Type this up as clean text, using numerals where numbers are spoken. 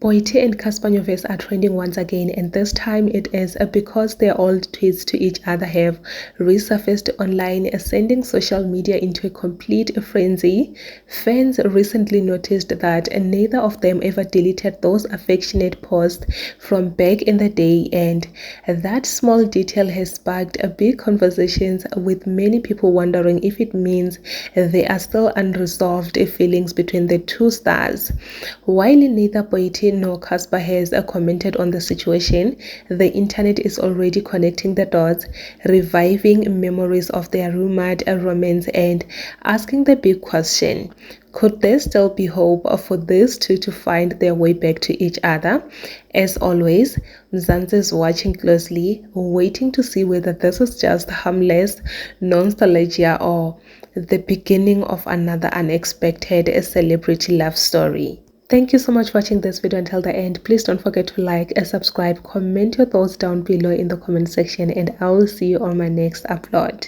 Boite and Casper Nyovest are trending once again, and this time it is because their old tweets to each other have resurfaced online, sending social media into a complete frenzy. Fans recently noticed that neither of them ever deleted those affectionate posts from back in the day, and that small detail has sparked a big conversations, with many people wondering if it means there are still unresolved feelings between the two stars. While neither Boite nor Casper has commented on the situation, the internet is already connecting the dots, reviving memories of their rumored romance and asking the big question: could there still be hope for these two to find their way back to each other? As always, Mzansi is watching closely, waiting to see whether this is just harmless nostalgia or the beginning of another unexpected celebrity love story. Thank you so much for watching this video until the end. Please don't forget to like and subscribe, comment your thoughts down below in the comment section, and I will see you on my next upload.